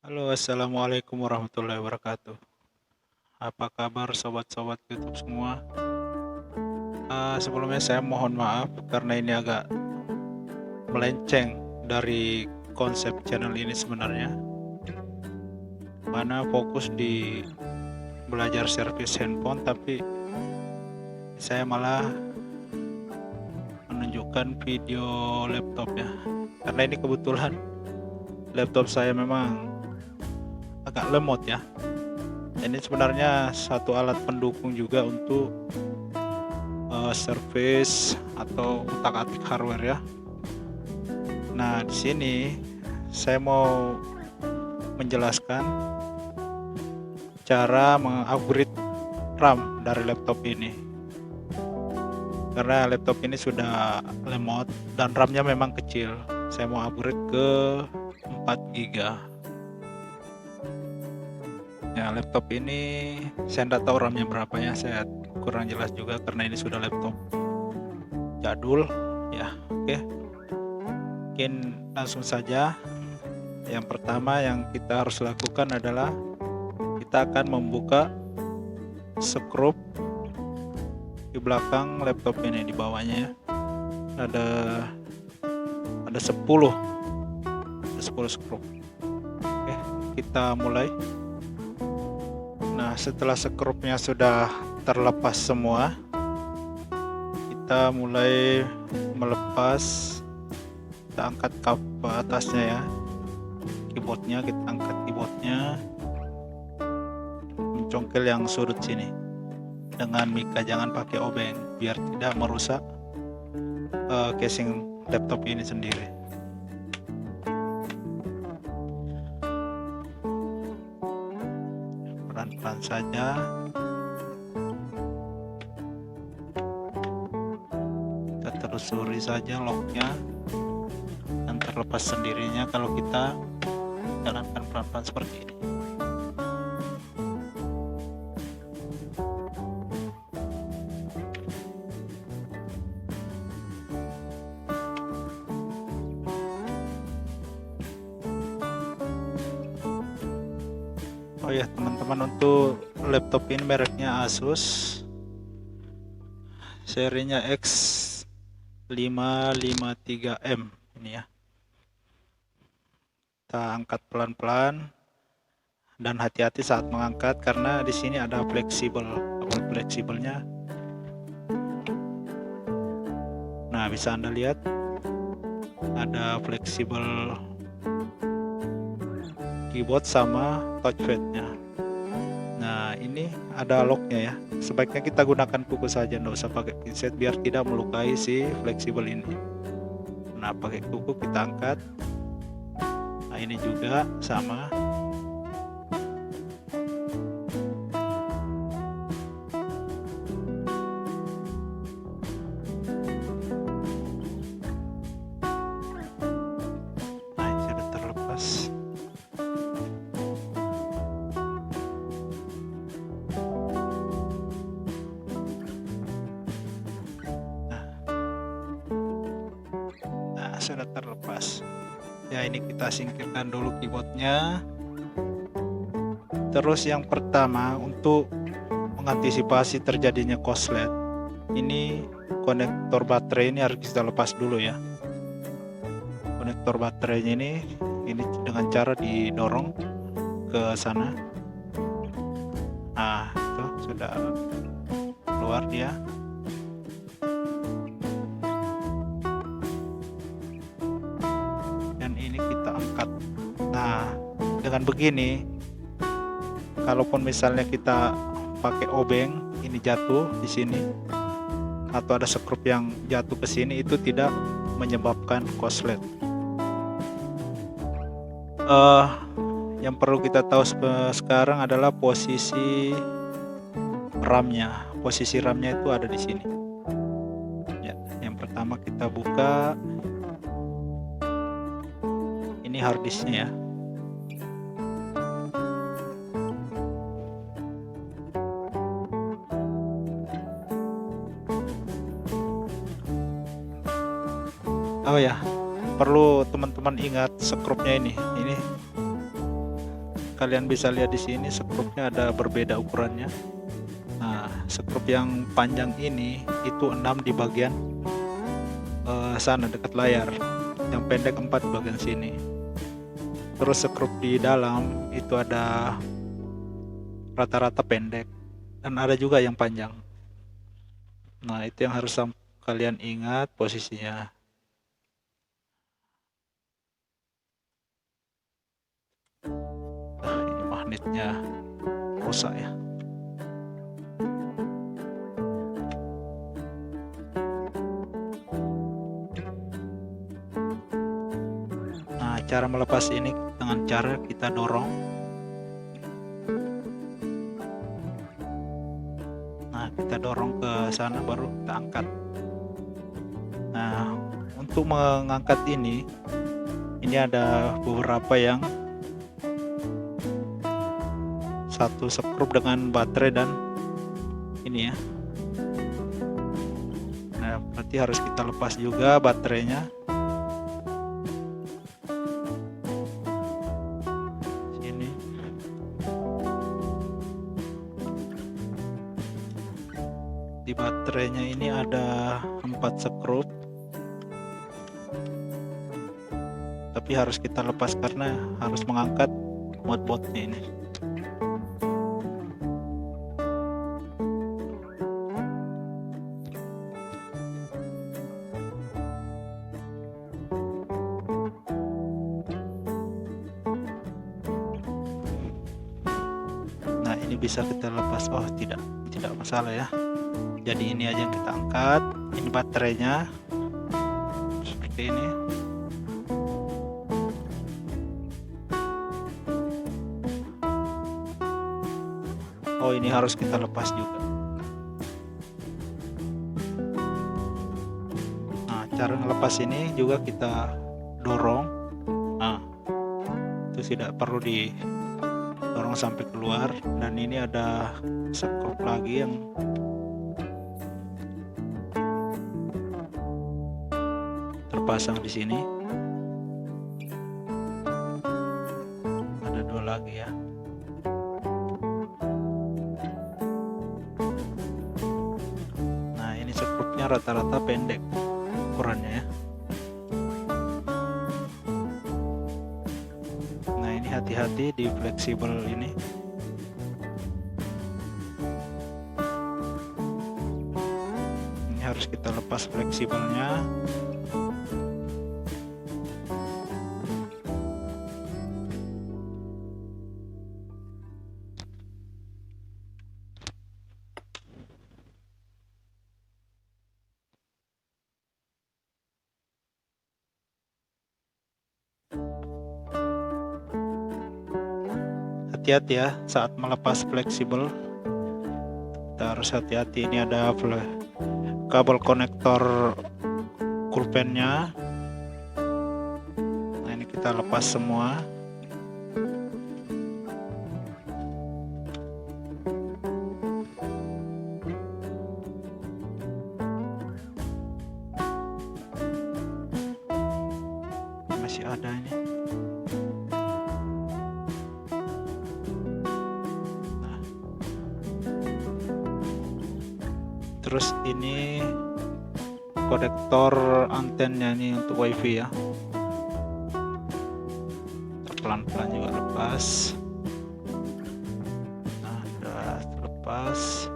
Halo, assalamualaikum warahmatullahi wabarakatuh. Apa kabar sobat-sobat YouTube semua? Sebelumnya saya mohon maaf karena ini agak melenceng dari konsep channel ini sebenarnya, mana fokus di belajar servis handphone, tapi saya malah menunjukkan video laptop ya. Karena ini kebetulan laptop saya memang agak lemot ya. Ini sebenarnya satu alat pendukung juga untuk service atau utak-atik hardware ya. Nah, di sini saya mau menjelaskan cara mengupgrade RAM dari laptop ini. Karena laptop ini sudah lemot dan RAM-nya memang kecil. Saya mau upgrade ke 4 GB. Ya, laptop ini saya tidak tahu RAM-nya berapa ya, saya kurang jelas juga karena ini sudah laptop jadul ya. Oke, mungkin langsung saja. Yang pertama yang kita harus lakukan adalah kita akan membuka skrup di belakang laptop ini, di bawahnya ya. Ada 10 skrup. Oke, kita mulai. Nah, setelah skrupnya sudah terlepas semua, kita mulai melepas. Kita angkat kap atasnya ya, keyboardnya kita angkat, keyboardnya mencongkel yang sudut sini dengan mika, jangan pakai obeng biar tidak merusak casing laptop ini sendiri. Pelan-pelan saja. Kita telusuri saja locknya dan terlepas sendirinya kalau kita jalankan pelan-pelan seperti ini. Oh ya teman-teman, untuk laptop ini mereknya Asus, serinya X553M ini ya. Kita angkat pelan-pelan dan hati-hati saat mengangkat karena di sini ada fleksibel. Fleksibelnya. Nah, bisa Anda lihat ada fleksibel keyboard sama touchpadnya. Nah, ini ada locknya ya. Sebaiknya kita gunakan kuku saja, nggak usah pakai pinset biar tidak melukai si fleksibel ini. Nah, pakai kuku kita angkat. Nah, ini juga sama. Nah, ini sudah terlepas. Nah, sudah terlepas. Ya, ini kita singkirkan dulu keyboardnya. Terus yang pertama, untuk mengantisipasi terjadinya korslet, ini konektor baterai ini harus kita lepas dulu ya. Konektor baterainya ini dengan cara didorong ke sana. Nah, itu sudah keluar dia. Dan ini kita angkat. Nah, dengan begini, kalaupun misalnya kita pakai obeng, ini jatuh di sini, atau ada skrup yang jatuh ke sini, itu tidak menyebabkan korslet. Yang perlu kita tahu sekarang adalah posisi RAM-nya. Posisi RAM-nya itu ada di sini. Ya, yang pertama kita buka. Ini hard disknya ya. Oh ya, perlu teman-teman ingat skrupnya ini kalian bisa lihat di sini skrupnya ada berbeda ukurannya. Nah, skrup yang panjang ini itu 6 di bagian sana dekat layar, yang pendek 4 di bagian sini. Terus skrup di dalam itu ada rata-rata pendek dan ada juga yang panjang. Nah, itu yang harus kalian ingat posisinya. Nah, ini magnetnya rusak ya. Nah, cara melepas ini dengan cara kita dorong. Nah, kita dorong ke sana baru kita angkat. Nah, untuk mengangkat ini ada beberapa yang satu skrup dengan baterai dan ini ya. Nah, berarti harus kita lepas juga baterainya. Sini. Di baterainya ini ada 4 skrup. Tapi harus kita lepas karena harus mengangkat motboardnya ini. Nah, ini bisa kita lepas. Oh, tidak masalah ya. Jadi ini aja yang kita angkat. Ini baterainya seperti ini. Oh, ini harus kita lepas juga. Nah, cara ngelepas ini juga kita dorong. Nah, itu tidak perlu didorong sampai keluar. Dan ini ada skrup lagi yang terpasang di sini. Ada 2 lagi ya. Rata-rata pendek ukurannya ya. Nah, ini hati-hati di fleksibel ini. Ini harus kita lepas fleksibelnya. Hati-hati ya saat melepas fleksibel. Kita harus hati-hati. Ini ada kabel konektor kulpennya. Nah, ini kita lepas semua. Masih ada ini. Terus ini konektor antennya ini untuk wifi ya. Pelan-pelan juga lepas. Nah, udah terlepas.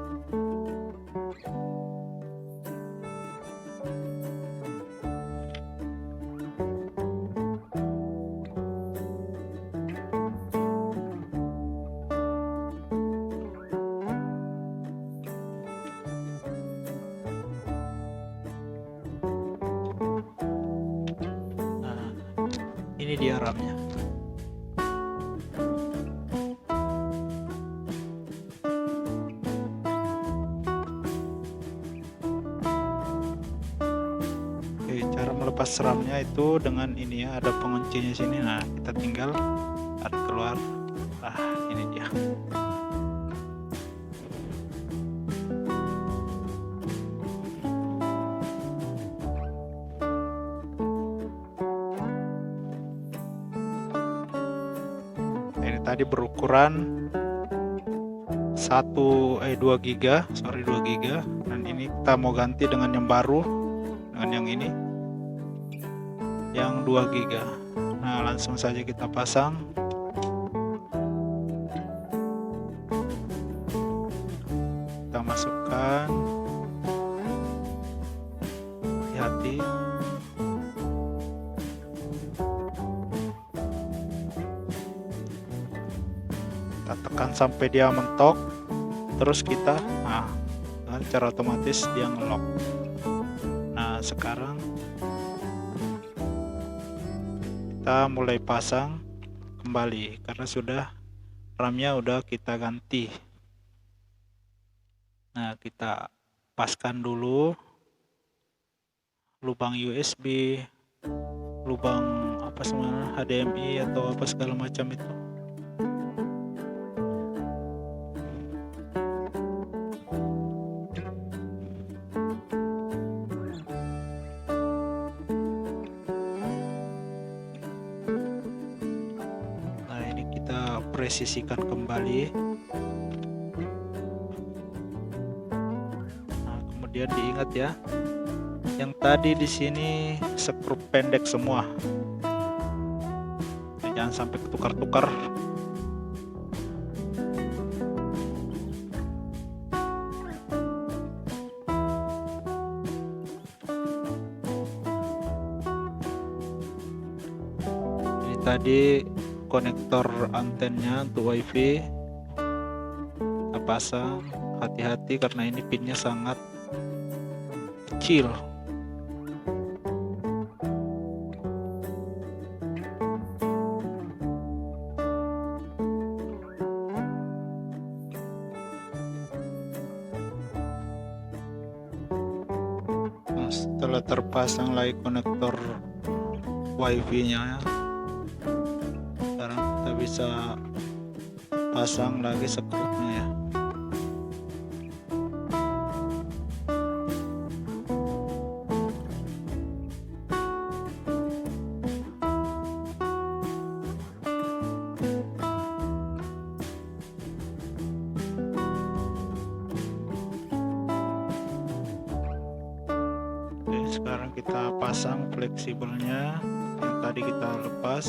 Ini dia RAM-nya. Oke, cara melepas RAM-nya itu dengan ini ya, ada penguncinya sini. Nah, kita tinggal tarik keluar. Nah, ini dia. tadi berukuran 2 giga, 2 giga, dan ini kita mau ganti dengan yang baru, dengan yang ini yang 2 giga. Nah, langsung saja kita pasang. Kita masukkan, hati-hati. Kita tekan sampai dia mentok, terus kita dengan cara otomatis dia ngelock. Nah, sekarang kita mulai pasang kembali karena RAM-nya udah kita ganti. Nah, kita paskan dulu lubang USB, lubang HDMI atau apa segala macam itu. Nah, ini kita presisikan kembali. Nah, kemudian diingat ya, yang tadi di sini skrup pendek semua. Jangan sampai ketukar-tukar. Ini tadi konektor antennya untuk WiFi kita pasang. Hati-hati karena ini pinnya sangat kecil. Setelah terpasang lagi konektor WiFi-nya, sekarang kita bisa pasang lagi skrupnya ya. Sekarang kita pasang fleksibelnya yang tadi kita lepas.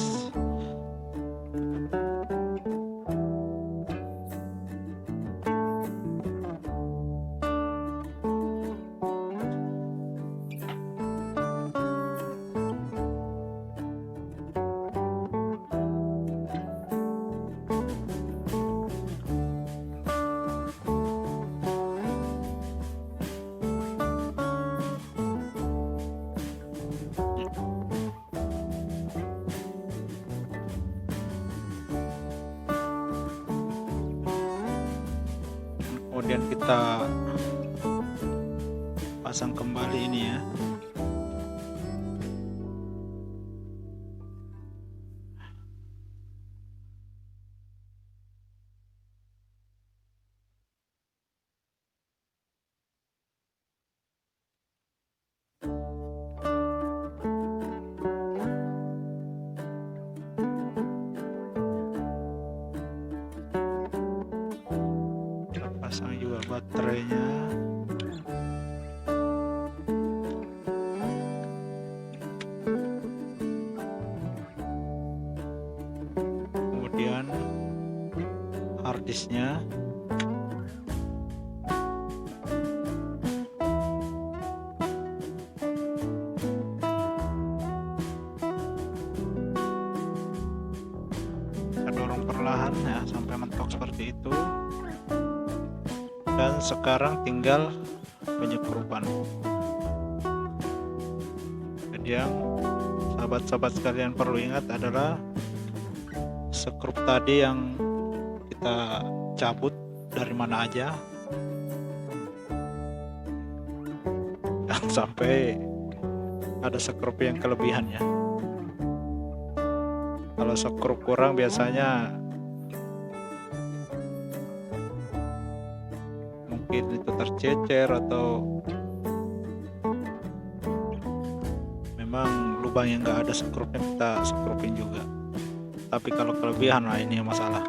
Kemudian kita pasang kembali ini ya. Pasang juga baterainya. Kemudian harddisknya. Kita dorong perlahan ya sampai mentok seperti itu. Dan sekarang tinggal penyekrupan. Jadi yang sahabat-sahabat sekalian perlu ingat adalah skrup tadi yang kita cabut dari mana aja, jangan sampai ada skrup yang kelebihannya. Kalau skrup kurang biasanya mungkin itu tercecer atau memang lubang yang nggak ada skrupnya kita skrupin juga. tapi kalau kelebihan, nah ini yang masalah.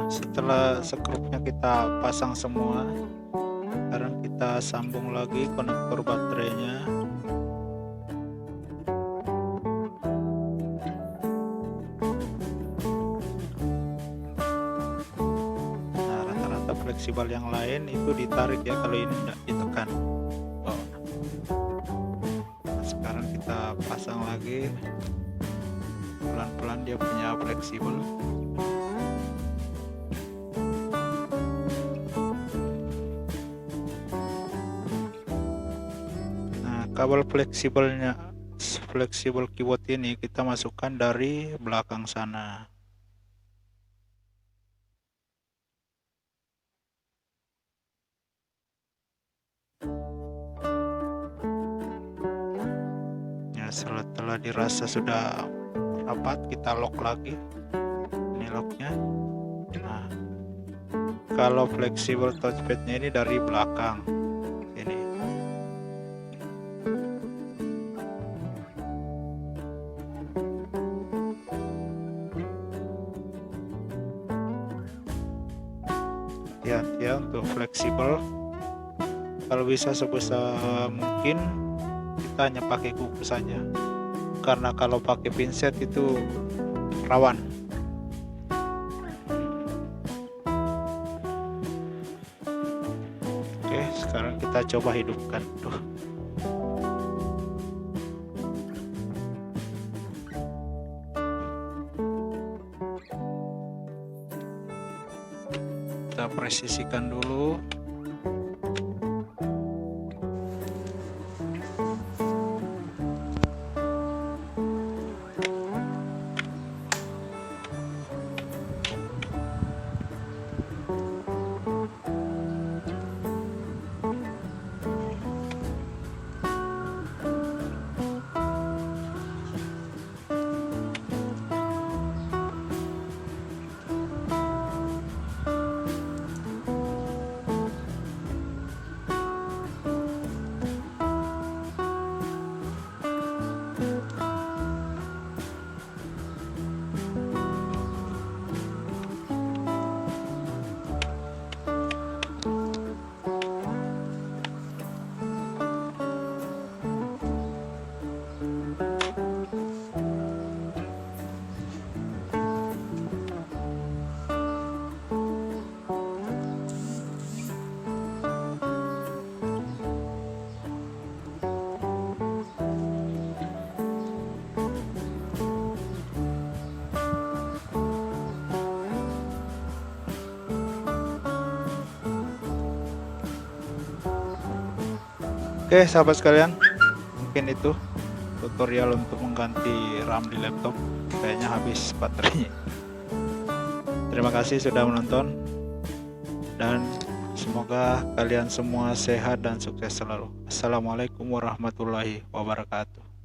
Setelah sekrupnya kita pasang semua, sekarang kita sambung lagi konektor baterainya. Nah, rata-rata fleksibel yang lain itu ditarik ya, kalau ini tidak ditekan. Nah, sekarang kita pasang lagi, pelan-pelan dia punya fleksibel. Kabel fleksibel keyboard ini kita masukkan dari belakang sana. Ya, setelah dirasa sudah rapat, kita lock lagi. Ini locknya. Nah, kalau fleksibel touchpadnya ini dari belakang ini. Ya, untuk fleksibel kalau bisa sebisa mungkin kita hanya pakai kuku saja, karena kalau pakai pinset itu rawan. Oke, sekarang kita coba hidupkan. Kita presisikan dulu. Oke sahabat sekalian, mungkin itu tutorial untuk mengganti RAM di laptop. Kayaknya habis baterainya. Terima kasih sudah menonton, dan semoga kalian semua sehat dan sukses selalu. Assalamualaikum warahmatullahi wabarakatuh.